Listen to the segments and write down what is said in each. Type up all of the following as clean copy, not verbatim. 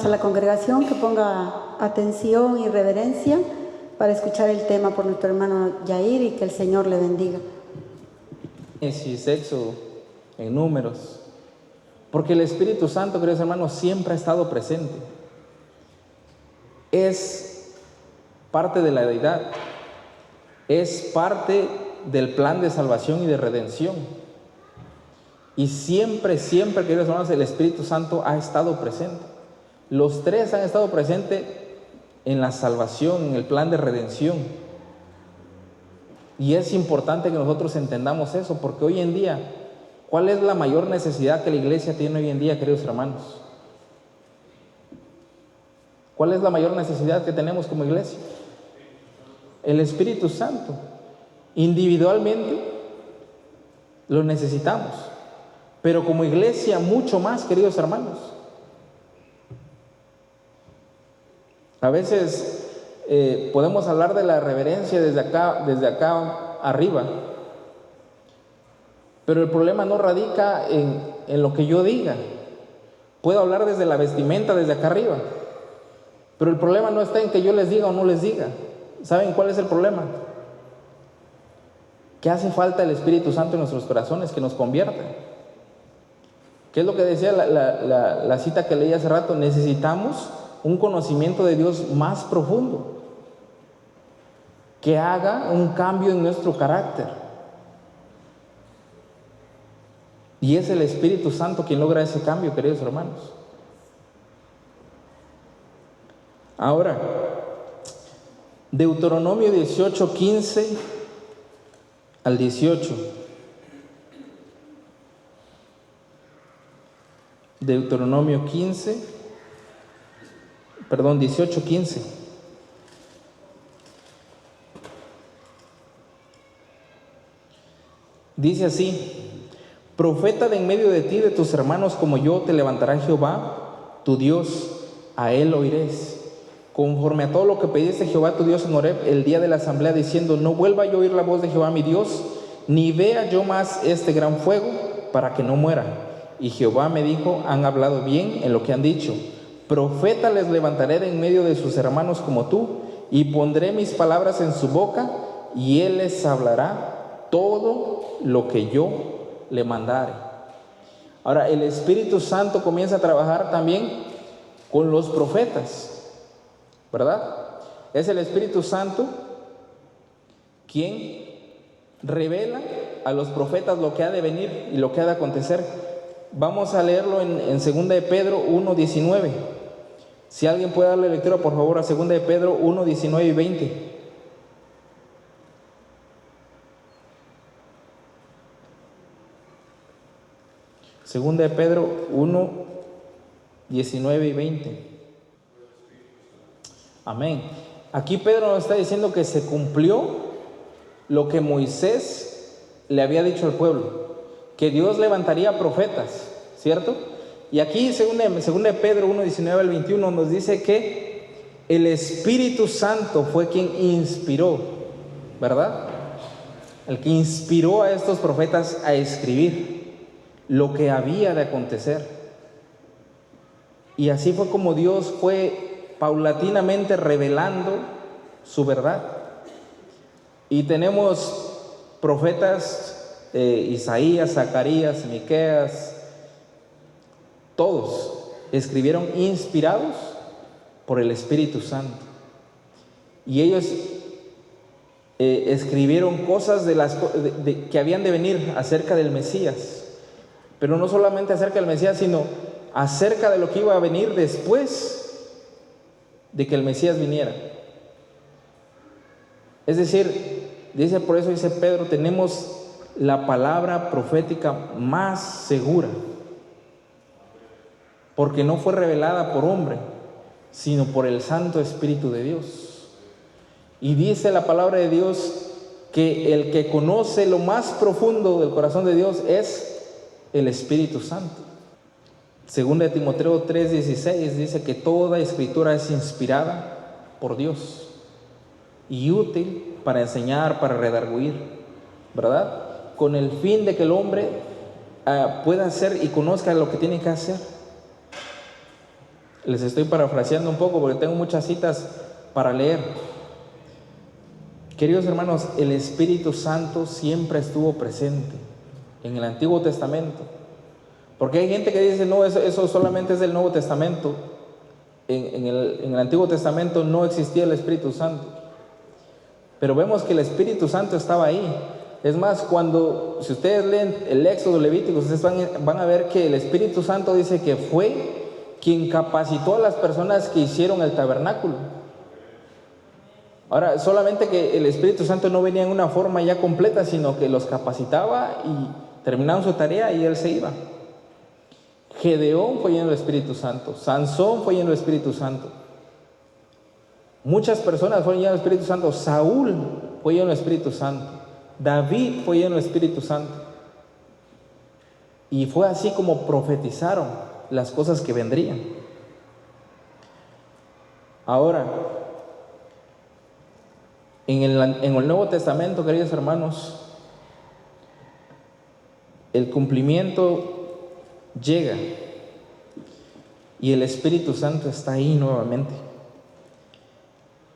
A la congregación que ponga atención y reverencia para escuchar el tema por nuestro hermano Yair y que el Señor le bendiga. Génesis, Éxodo, en Números, porque el Espíritu Santo, queridos hermanos, siempre ha estado presente. Es parte de la deidad, es parte del plan de salvación y de redención. Y siempre, queridos hermanos, el Espíritu Santo ha estado presente. Los tres han estado presentes en la salvación, en el plan de redención. Y es importante que nosotros entendamos eso, porque hoy en día, ¿cuál es la mayor necesidad que la iglesia tiene hoy en día, queridos hermanos? ¿Cuál es la mayor necesidad que tenemos como iglesia? El Espíritu Santo. Individualmente lo necesitamos, pero como iglesia mucho más, queridos hermanos. A veces podemos hablar de la reverencia desde acá arriba, pero el problema no radica en lo que yo diga. Puedo hablar desde la vestimenta, desde acá arriba, pero el problema no está en que yo les diga o no les diga. ¿Saben cuál es el problema? Que hace falta el Espíritu Santo en nuestros corazones, que nos convierta. ¿Qué es lo que decía la cita que leí hace rato? Necesitamos un conocimiento de Dios más profundo, que haga un cambio en nuestro carácter. Y es el Espíritu Santo quien logra ese cambio, queridos hermanos. Ahora, Deuteronomio 18, 15 al 18. Deuteronomio 18, 15. Dice así: profeta de en medio de ti, de tus hermanos como yo, te levantará Jehová, tu Dios, a él oirés. Conforme a todo lo que pediste Jehová tu Dios en Horeb el día de la asamblea, diciendo: no vuelva yo a oír la voz de Jehová mi Dios, ni vea yo más este gran fuego, para que no muera. Y Jehová me dijo: han hablado bien en lo que han dicho. Profeta les levantaré de en medio de sus hermanos como tú, y pondré mis palabras en su boca, y él les hablará todo lo que yo le mandare. Ahora, el Espíritu Santo comienza a trabajar también con los profetas, ¿verdad? Es el Espíritu Santo quien revela a los profetas lo que ha de venir y lo que ha de acontecer. Vamos a leerlo en 2 de Pedro 1:19. Si alguien puede darle lectura, por favor, a 2 de Pedro 1:19 y 20. Segunda de Pedro 1:19 y 20. Amén. Aquí Pedro nos está diciendo que se cumplió lo que Moisés le había dicho al pueblo, que Dios levantaría profetas, ¿cierto? Y aquí, segunda de Pedro 1:19 al 21, nos dice que el Espíritu Santo fue quien inspiró, ¿verdad? El que inspiró a estos profetas a escribir lo que había de acontecer. Y así fue como Dios fue paulatinamente revelando su verdad. Y tenemos profetas, Isaías, Zacarías, Miqueas, todos escribieron inspirados por el Espíritu Santo. Y ellos escribieron cosas que habían de venir acerca del Mesías. Pero no solamente acerca del Mesías, sino acerca de lo que iba a venir después de que el Mesías viniera. Es decir, por eso dice Pedro, tenemos la palabra profética más segura, porque no fue revelada por hombre, sino por el Santo Espíritu de Dios. Y dice la palabra de Dios que el que conoce lo más profundo del corazón de Dios es el Espíritu Santo. Segunda de Timoteo 3:16 dice que toda escritura es inspirada por Dios y útil para enseñar, para redarguir, ¿verdad? Con el fin de que el hombre pueda hacer y conozca lo que tiene que hacer. Les estoy parafraseando un poco porque tengo muchas citas para leer. Queridos hermanos, el Espíritu Santo siempre estuvo presente en el Antiguo Testamento. Porque hay gente que dice, no, eso solamente es del Nuevo Testamento. En el Antiguo Testamento no existía el Espíritu Santo. Pero vemos que el Espíritu Santo estaba ahí. Es más, si ustedes leen el Éxodo, Levítico, ustedes van a ver que el Espíritu Santo dice que fue quien capacitó a las personas que hicieron el tabernáculo. Ahora, solamente que el Espíritu Santo no venía en una forma ya completa, sino que los capacitaba y terminaban su tarea y él se iba. Gedeón fue lleno del Espíritu Santo, Sansón fue lleno del Espíritu Santo, muchas personas fueron llenas del Espíritu Santo, Saúl fue lleno del Espíritu Santo, David fue lleno del Espíritu Santo. Y fue así como profetizaron las cosas que vendrían. Ahora, en el Nuevo Testamento, queridos hermanos, el cumplimiento llega y el Espíritu Santo está ahí nuevamente.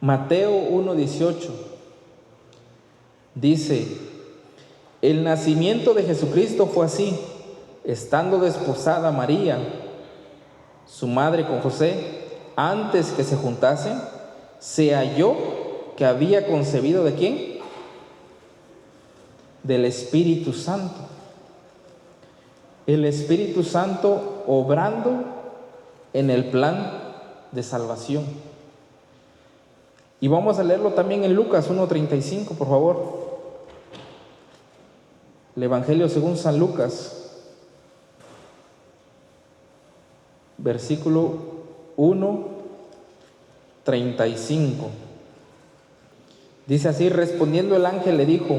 Mateo 1:18 dice: el nacimiento de Jesucristo fue así: estando desposada María, su madre, con José, antes que se juntasen, se halló que había concebido ¿de quién? Del Espíritu Santo. El Espíritu Santo obrando en el plan de salvación. Y vamos a leerlo también en Lucas 1:35, por favor. El Evangelio según San Lucas, versículo 1:35. Dice así: respondiendo el ángel le dijo: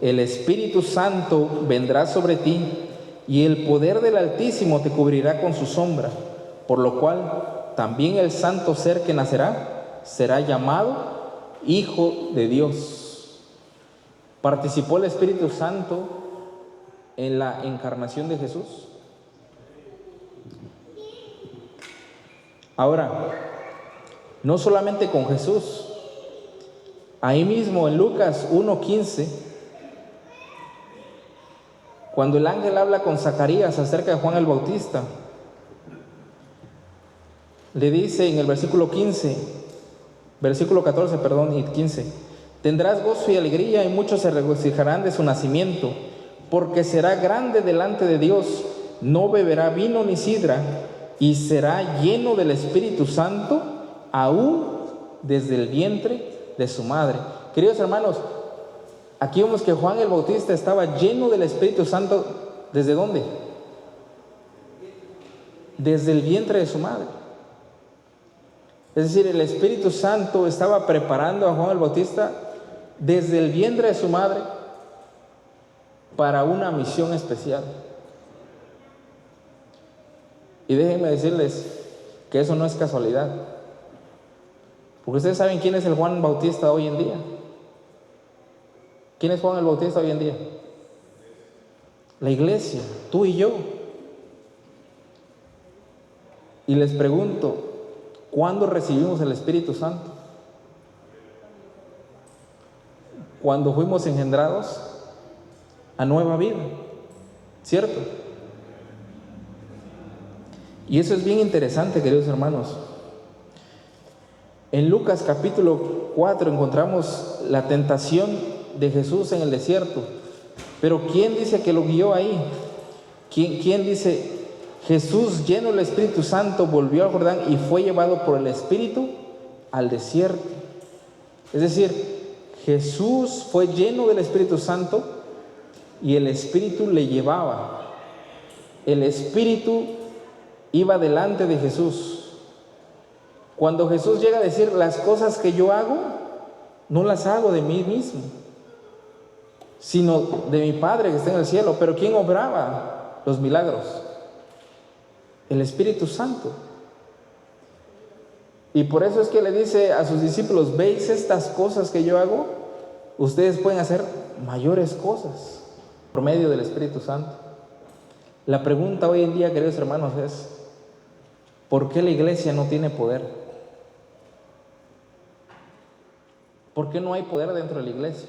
el Espíritu Santo vendrá sobre ti, y el poder del Altísimo te cubrirá con su sombra, por lo cual también el santo ser que nacerá será llamado Hijo de Dios. ¿Participó el Espíritu Santo en la encarnación de Jesús? Ahora, no solamente con Jesús, ahí mismo en Lucas 1:15, cuando el ángel habla con Zacarías acerca de Juan el Bautista, le dice en el versículo 14, y 15: tendrás gozo y alegría, y muchos se regocijarán de su nacimiento, porque será grande delante de Dios, no beberá vino ni sidra, y será lleno del Espíritu Santo, aún desde el vientre de su madre. Queridos hermanos, aquí vemos que Juan el Bautista estaba lleno del Espíritu Santo. ¿Desde dónde? Desde el vientre de su madre. Es decir, el Espíritu Santo estaba preparando a Juan el Bautista desde el vientre de su madre para una misión especial. Y déjenme decirles que eso no es casualidad, porque ustedes saben quién es el Juan Bautista hoy en día. ¿Quién es Juan el Bautista hoy en día? La iglesia, tú y yo. Y les pregunto, ¿cuándo recibimos el Espíritu Santo? Cuando fuimos engendrados a nueva vida, ¿cierto? Y eso es bien interesante, queridos hermanos. En Lucas capítulo 4 encontramos la tentación de Jesús en el desierto. Pero ¿quién dice que lo guió ahí? ¿Quién dice? Jesús, lleno del Espíritu Santo, volvió al Jordán y fue llevado por el Espíritu al desierto. Es decir, Jesús fue lleno del Espíritu Santo y el Espíritu le llevaba. El Espíritu iba delante de Jesús. Cuando Jesús llega a decir: las cosas que yo hago, no las hago de mí mismo, sino de mi Padre que está en el cielo. Pero ¿quién obraba los milagros? El Espíritu Santo. Y por eso es que le dice a sus discípulos: ¿veis estas cosas que yo hago? Ustedes pueden hacer mayores cosas por medio del Espíritu Santo. La pregunta hoy en día, queridos hermanos, es: ¿Por qué la iglesia no tiene poder? ¿Por qué no hay poder dentro de la iglesia?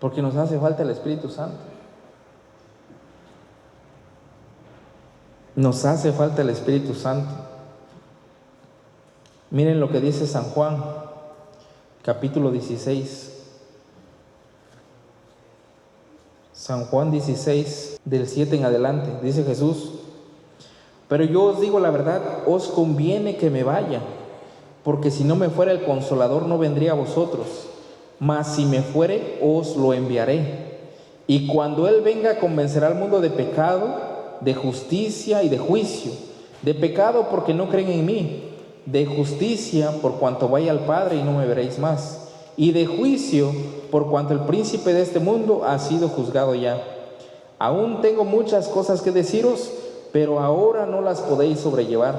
Porque nos hace falta el Espíritu Santo. Nos hace falta el Espíritu Santo. Miren lo que dice San Juan, capítulo 16. San Juan 16, del 7 en adelante, dice Jesús: pero yo os digo la verdad, os conviene que me vaya, porque si no me fuera el Consolador no vendría a vosotros, mas si me fuere os lo enviaré. Y cuando Él venga convencerá al mundo de pecado, de justicia y de juicio. De pecado porque no creen en mí, de justicia por cuanto vaya al Padre y no me veréis más, y de juicio por cuanto el príncipe de este mundo ha sido juzgado ya. Aún tengo muchas cosas que deciros, pero ahora no las podéis sobrellevar.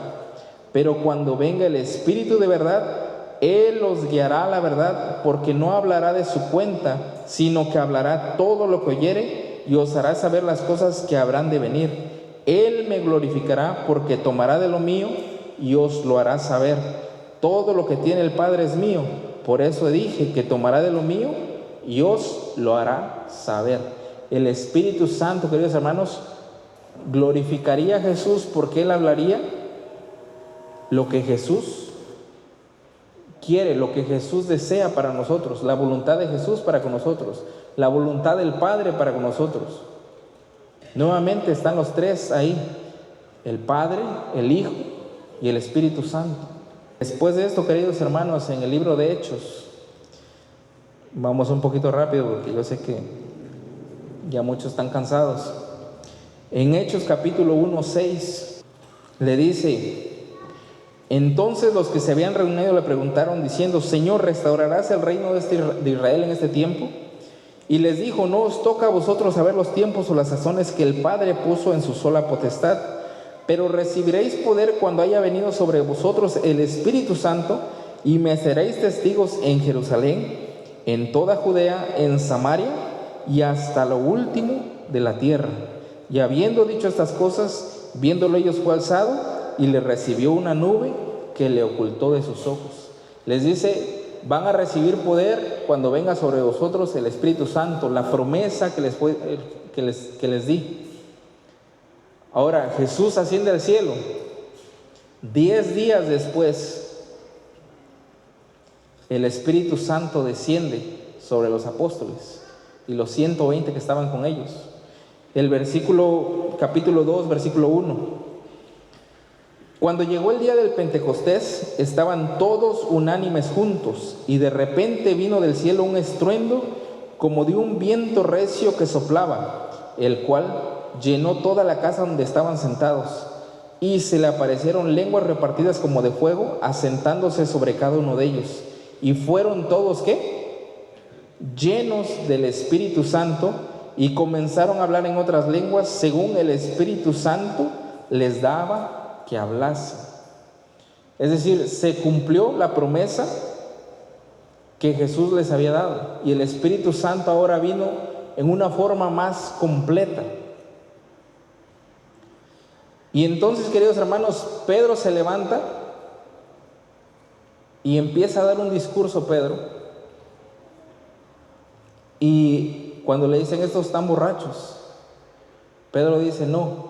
Pero cuando venga el Espíritu de verdad, Él os guiará a la verdad, porque no hablará de su cuenta, sino que hablará todo lo que oyere y os hará saber las cosas que habrán de venir. Él me glorificará, porque tomará de lo mío y os lo hará saber. Todo lo que tiene el Padre es mío, por eso dije que tomará de lo mío y os lo hará saber. El Espíritu Santo, queridos hermanos, glorificaría a Jesús porque Él hablaría lo que Jesús quiere, lo que Jesús desea para nosotros, la voluntad de Jesús para con nosotros, la voluntad del Padre para con nosotros. Nuevamente están los tres ahí: el Padre, el Hijo y el Espíritu Santo. Después de esto, queridos hermanos, en el libro de Hechos, vamos un poquito rápido porque yo sé que ya muchos están cansados. En Hechos capítulo 1, 6, le dice: entonces los que se habían reunido le preguntaron diciendo: Señor, ¿restaurarás el reino de Israel en este tiempo? Y les dijo: no os toca a vosotros saber los tiempos o las sazones que el Padre puso en su sola potestad, pero recibiréis poder cuando haya venido sobre vosotros el Espíritu Santo, y me seréis testigos en Jerusalén, en toda Judea, en Samaria y hasta lo último de la tierra. Y habiendo dicho estas cosas, viéndolo ellos, fue alzado y le recibió una nube que le ocultó de sus ojos. Les dice: van a recibir poder cuando venga sobre vosotros el Espíritu Santo, la promesa que les di. Ahora, Jesús asciende al cielo. 10 días después, el Espíritu Santo desciende sobre los apóstoles y los 120 que estaban con ellos. El capítulo 2, versículo 1. Cuando llegó el día del Pentecostés, estaban todos unánimes juntos, y de repente vino del cielo un estruendo como de un viento recio que soplaba, el cual llenó toda la casa donde estaban sentados, y se le aparecieron lenguas repartidas como de fuego, asentándose sobre cada uno de ellos. Y fueron todos, ¿qué? Llenos del Espíritu Santo, y comenzaron a hablar en otras lenguas según el Espíritu Santo les daba que hablase. Es decir, se cumplió la promesa que Jesús les había dado, y el Espíritu Santo ahora vino en una forma más completa. Y entonces, queridos hermanos, Pedro se levanta y empieza a dar un discurso, Pedro. Y cuando le dicen: estos están borrachos, Pedro dice: no,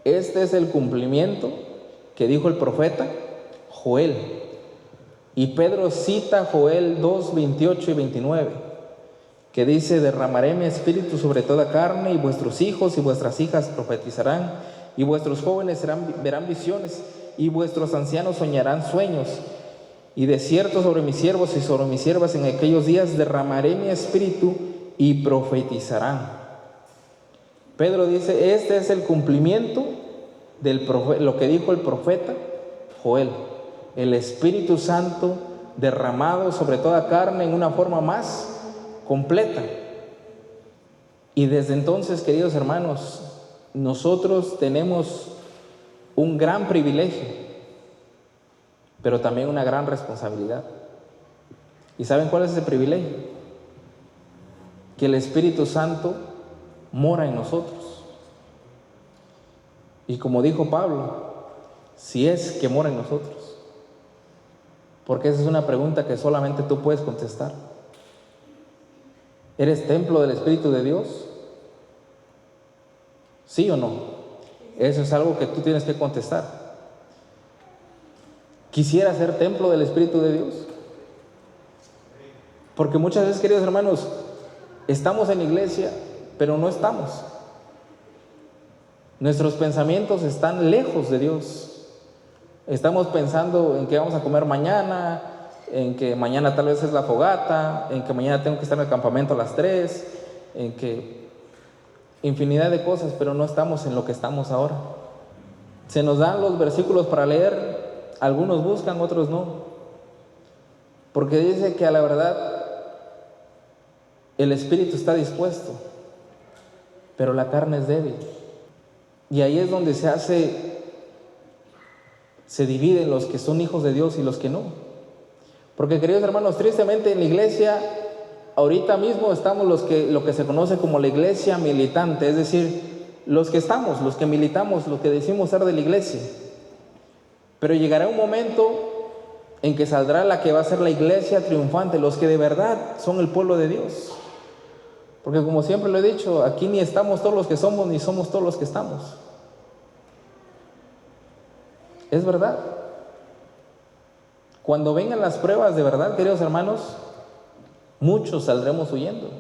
este es el cumplimiento que dijo el profeta Joel. Y Pedro cita Joel 2, 28 y 29, que dice: derramaré mi espíritu sobre toda carne, y vuestros hijos y vuestras hijas profetizarán, y vuestros jóvenes verán visiones, y vuestros ancianos soñarán sueños. Y de cierto sobre mis siervos y sobre mis siervas en aquellos días derramaré mi espíritu y profetizarán. Pedro dice: este es el cumplimiento de lo que dijo el profeta Joel. El Espíritu Santo derramado sobre toda carne en una forma más completa. Y desde entonces, queridos hermanos, nosotros tenemos un gran privilegio, pero también una gran responsabilidad. ¿Y saben cuál es ese privilegio? Que el Espíritu Santo mora en nosotros. Y como dijo Pablo, si es que mora en nosotros. Porque esa es una pregunta que solamente tú puedes contestar. ¿Eres templo del Espíritu de Dios? ¿Sí o no? Eso es algo que tú tienes que contestar. ¿Quisiera ser templo del Espíritu de Dios? Porque muchas veces, queridos hermanos, estamos en la iglesia, pero no estamos. Nuestros pensamientos están lejos de Dios. Estamos pensando en qué vamos a comer mañana, en que mañana tal vez es la fogata, en que mañana tengo que estar en el campamento a las 3, en que infinidad de cosas, pero no estamos en lo que estamos ahora. Se nos dan los versículos para leer, algunos buscan, otros no. Porque dice que a la verdad el espíritu está dispuesto, pero la carne es débil. Y ahí es donde se dividen los que son hijos de Dios y los que no. Porque, queridos hermanos, tristemente en la iglesia, ahorita mismo estamos lo que se conoce como la iglesia militante, es decir, los que militamos, los que decimos ser de la iglesia. Pero llegará un momento en que saldrá la que va a ser la iglesia triunfante, los que de verdad son el pueblo de Dios. Porque como siempre lo he dicho, aquí ni estamos todos los que somos, ni somos todos los que estamos. Es verdad. Cuando vengan las pruebas de verdad, queridos hermanos, muchos saldremos huyendo.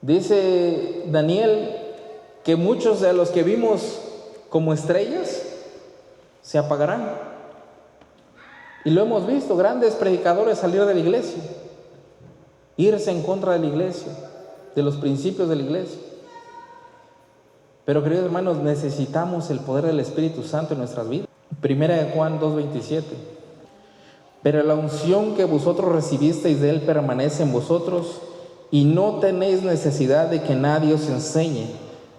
Dice Daniel que muchos de los que vimos como estrellas se apagarán. Y lo hemos visto, grandes predicadores salir de la iglesia, irse en contra de la iglesia, de los principios de la iglesia. Pero, queridos hermanos, necesitamos el poder del Espíritu Santo en nuestras vidas. Primera de Juan 2:27. Pero la unción que vosotros recibisteis de Él permanece en vosotros, y no tenéis necesidad de que nadie os enseñe,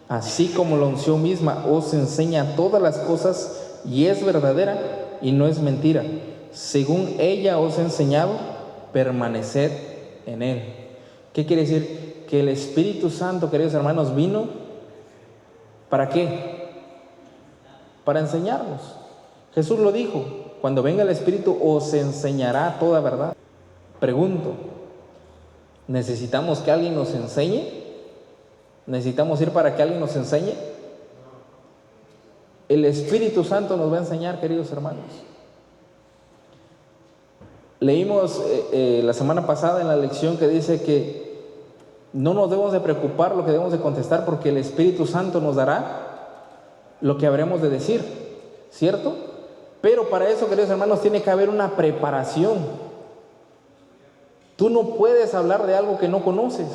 así como la unción misma os enseña todas las cosas, y es verdadera y no es mentira. Según ella os ha enseñado, permaneced en Él. ¿Qué quiere decir? Que el Espíritu Santo, queridos hermanos, vino ¿para qué? Para enseñarnos. Jesús lo dijo: cuando venga el Espíritu os enseñará toda verdad. Pregunto, ¿necesitamos que alguien nos enseñe? ¿Necesitamos ir para que alguien nos enseñe? El Espíritu Santo nos va a enseñar, queridos hermanos. Leímos la semana pasada en la lección que dice que no nos debemos de preocupar lo que debemos de contestar, porque el Espíritu Santo nos dará lo que habremos de decir, ¿cierto? Pero para eso, queridos hermanos, tiene que haber una preparación. Tú no puedes hablar de algo que no conoces,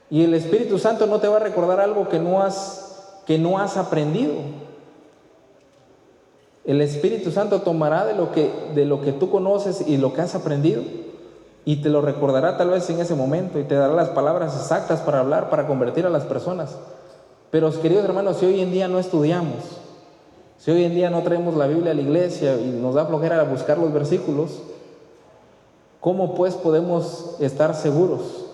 y el Espíritu Santo no te va a recordar algo que no has aprendido. El Espíritu Santo tomará de lo que tú conoces y lo que has aprendido, y te lo recordará tal vez en ese momento, y te dará las palabras exactas para hablar, para convertir a las personas. Pero, queridos hermanos, si hoy en día no estudiamos, si hoy en día no traemos la Biblia a la iglesia y nos da flojera buscar los versículos, ¿cómo pues podemos estar seguros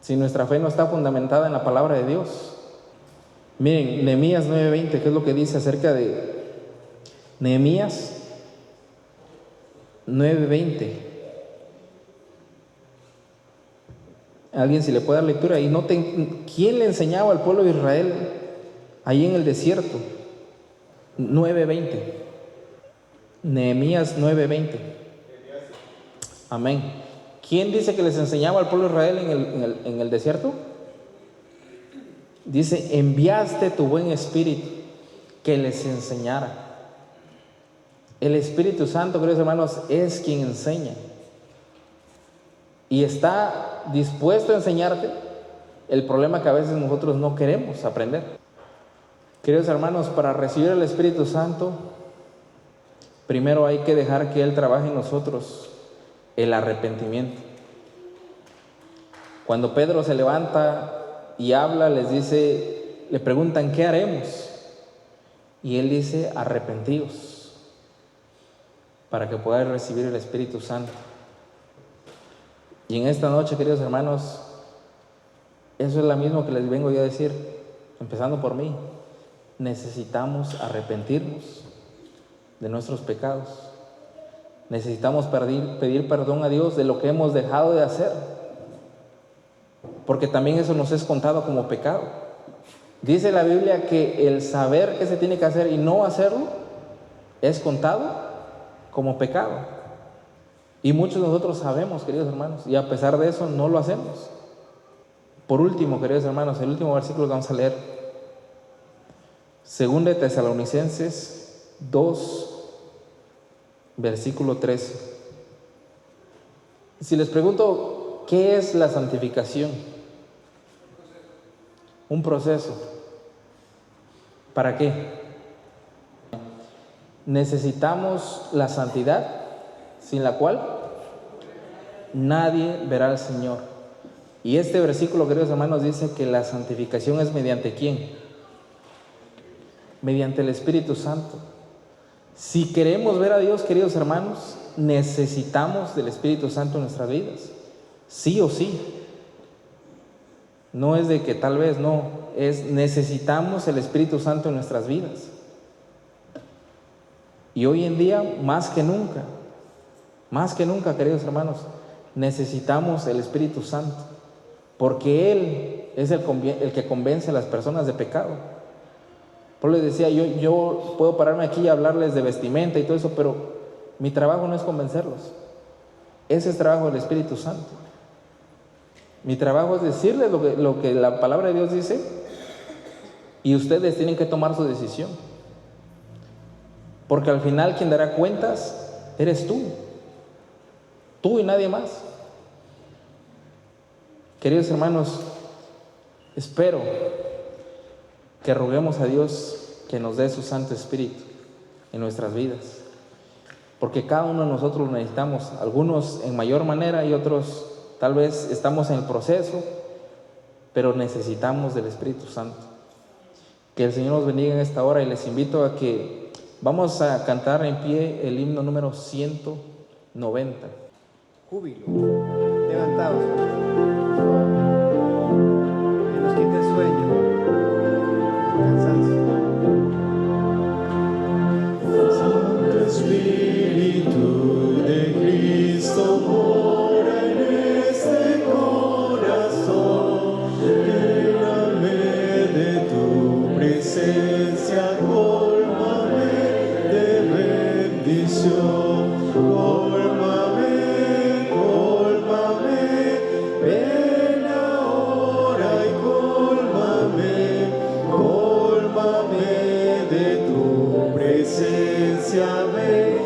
si nuestra fe no está fundamentada en la palabra de Dios? Miren, Nehemías 9:20, ¿qué es lo que dice acerca de Nehemías 9:20? Alguien, si le puede dar lectura, y noten quién le enseñaba al pueblo de Israel ahí en el desierto. 9:20. Nehemías 9:20. Amén. ¿Quién dice que les enseñaba al pueblo de Israel en el desierto? Dice: enviaste tu buen espíritu que les enseñara. El Espíritu Santo, queridos hermanos, es quien enseña, y está dispuesto a enseñarte. El problema es que a veces nosotros no queremos aprender. Queridos hermanos, para recibir el Espíritu Santo, primero hay que dejar que Él trabaje en nosotros el arrepentimiento. Cuando Pedro se levanta y habla, le preguntan: ¿qué haremos? Y él dice: arrepentíos, para que podáis recibir el Espíritu Santo. Y en esta noche, queridos hermanos, eso es lo mismo que les vengo yo a decir. empezando por mí, necesitamos arrepentirnos de nuestros pecados. Necesitamos pedir perdón a Dios de lo que hemos dejado de hacer, porque también eso nos es contado como pecado. Dice la Biblia que el saber qué se tiene que hacer y no hacerlo es contado como pecado. Y muchos de nosotros sabemos, queridos hermanos, y a pesar de eso no lo hacemos. Por último, queridos hermanos, el último versículo que vamos a leer, 2 de Tesalonicenses 2, versículo 13. Si les pregunto, ¿qué es la santificación? Un proceso. ¿Para qué? Necesitamos la santidad, sin la cual nadie verá al Señor. Y este versículo, queridos hermanos, dice que la santificación es mediante ¿quién? Mediante el Espíritu Santo. Si queremos ver a Dios, queridos hermanos, necesitamos del Espíritu Santo en nuestras vidas. Sí o sí. No es de que tal vez no, es necesitamos el Espíritu Santo en nuestras vidas. Y hoy en día, más que nunca, queridos hermanos, necesitamos el Espíritu Santo, porque Él es el que convence a las personas de pecado. Por eso les decía, yo puedo pararme aquí y hablarles de vestimenta y todo eso, pero mi trabajo no es convencerlos. Ese es trabajo del Espíritu Santo. Mi trabajo es decirles lo que la palabra de Dios dice, y ustedes tienen que tomar su decisión. Porque al final quien dará cuentas eres tú y nadie más. Queridos hermanos, espero que roguemos a Dios que nos dé su Santo Espíritu en nuestras vidas, porque cada uno de nosotros lo necesitamos, algunos en mayor manera y otros tal vez estamos en el proceso, pero necesitamos del Espíritu Santo. Que el Señor nos bendiga en esta hora, y les invito a que vamos a cantar en pie el himno número 190. Júbilo, levantaos, que nos quite el sueño, el cansancio. Santo Espíritu de Cristo mora en este corazón, lléname de tu presencia, cólmame de bendición, cólmame, ven ahora y cólmame de tu presencia, ven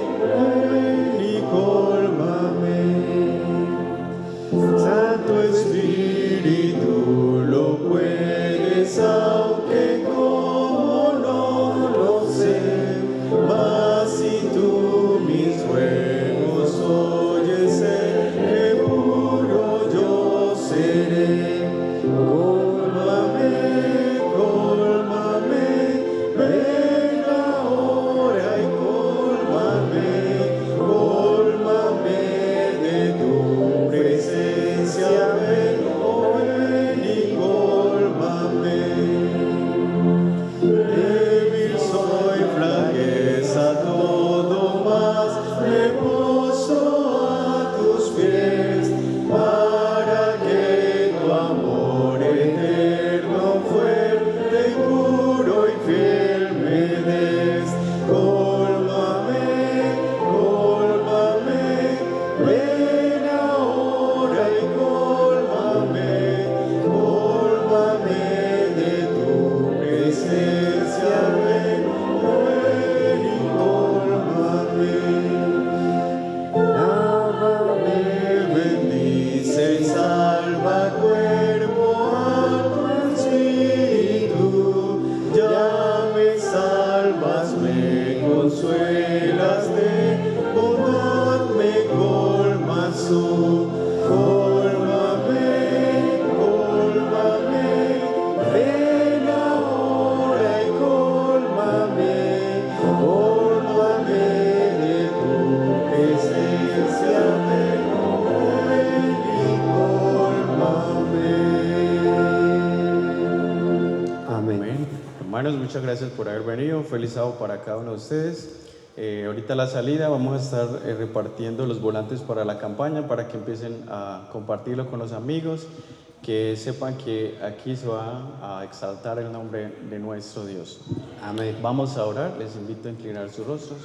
y cólmame. Santo Espíritu, lo puedes, aunque como no lo sé, mas si tú mis ruegos oyes, seguro yo seré. Cólmame, ven ahora y cólmame de tu presencia, ven y cólmame. Débil soy, flaqueza todo, más me postro a tus pies, para que tu amor eterno, fuerte, puro y fiel me des. Cólmame, ven ahora y cólmame de tu presencia, ven y cólmame. Lávame, bendice y salva, cuerpo, alma, espíritu. Ya me salvas, me consuelas, de bondad me colmas tú. Cólmame, ven ahora y cólmame de tu presencia, ven y cólmame. Amén. muchas gracias por haber venido. Feliz sábado para cada uno de ustedes. Ahorita a la salida vamos a estar repartiendo los volantes para la campaña para que empiecen a compartirlo con los amigos, que sepan que aquí se va a exaltar el nombre de nuestro Dios. Amén. Vamos a orar, les invito a inclinar sus rostros.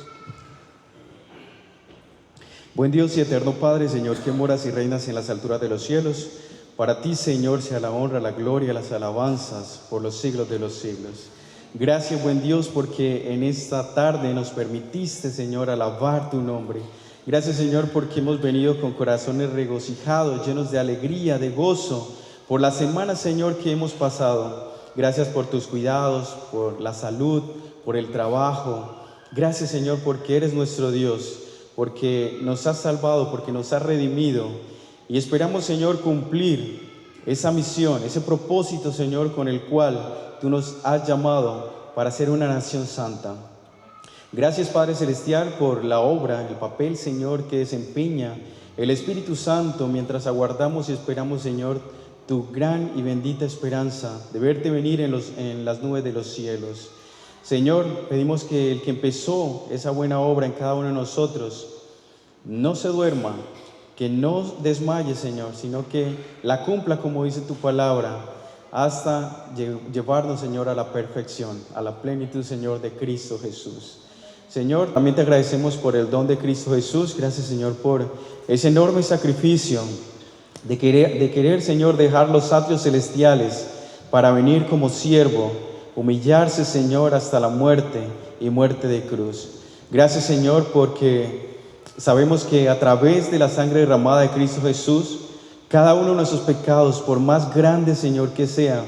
Buen Dios y eterno Padre, Señor, que moras y reinas en las alturas de los cielos, para ti, Señor, sea la honra, la gloria, las alabanzas por los siglos de los siglos. Gracias, buen Dios, porque en esta tarde nos permitiste, Señor, alabar tu nombre. Gracias, Señor, porque hemos venido con corazones regocijados, llenos de alegría, de gozo, por la semana, Señor, que hemos pasado. Gracias por tus cuidados, por la salud, por el trabajo. Gracias, Señor, porque eres nuestro Dios, porque nos has salvado, porque nos has redimido. Y esperamos, Señor, cumplir esa misión, ese propósito, Señor, con el cual tú nos has llamado para ser una nación santa. Gracias, Padre Celestial, por la obra, el papel, Señor, que desempeña el Espíritu Santo mientras aguardamos y esperamos, Señor, tu gran y bendita esperanza de verte venir en las nubes de los cielos. Señor, pedimos que el que empezó esa buena obra en cada uno de nosotros no se duerma, que no desmaye, Señor, sino que la cumpla como dice tu palabra, hasta llevarnos, Señor, a la perfección, a la plenitud, Señor, de Cristo Jesús. Señor, también te agradecemos por el don de Cristo Jesús. Gracias, Señor, por ese enorme sacrificio de querer, Señor, dejar los atrios celestiales para venir como siervo, humillarse, Señor, hasta la muerte y muerte de cruz. Gracias, Señor, porque sabemos que a través de la sangre derramada de Cristo Jesús, cada uno de nuestros pecados, por más grandes, Señor, que sean,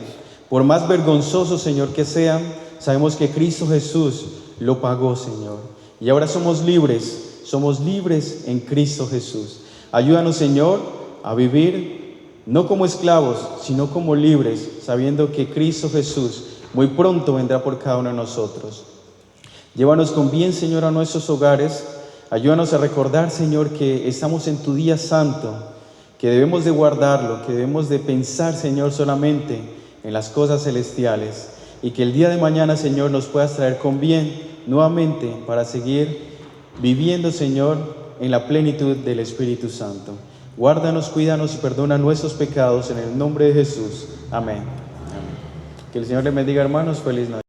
por más vergonzosos, Señor, que sean, sabemos que Cristo Jesús lo pagó, Señor. Y ahora somos libres en Cristo Jesús. Ayúdanos, Señor, a vivir no como esclavos, sino como libres, sabiendo que Cristo Jesús muy pronto vendrá por cada uno de nosotros. Llévanos con bien, Señor, a nuestros hogares. Ayúdanos a recordar, Señor, que estamos en tu día santo, que debemos de guardarlo, que debemos de pensar, Señor, solamente en las cosas celestiales, y que el día de mañana, Señor, nos puedas traer con bien nuevamente para seguir viviendo, Señor, en la plenitud del Espíritu Santo. Guárdanos, cuídanos y perdona nuestros pecados en el nombre de Jesús. Amén. Amén. Que el Señor les bendiga, hermanos. Feliz Navidad.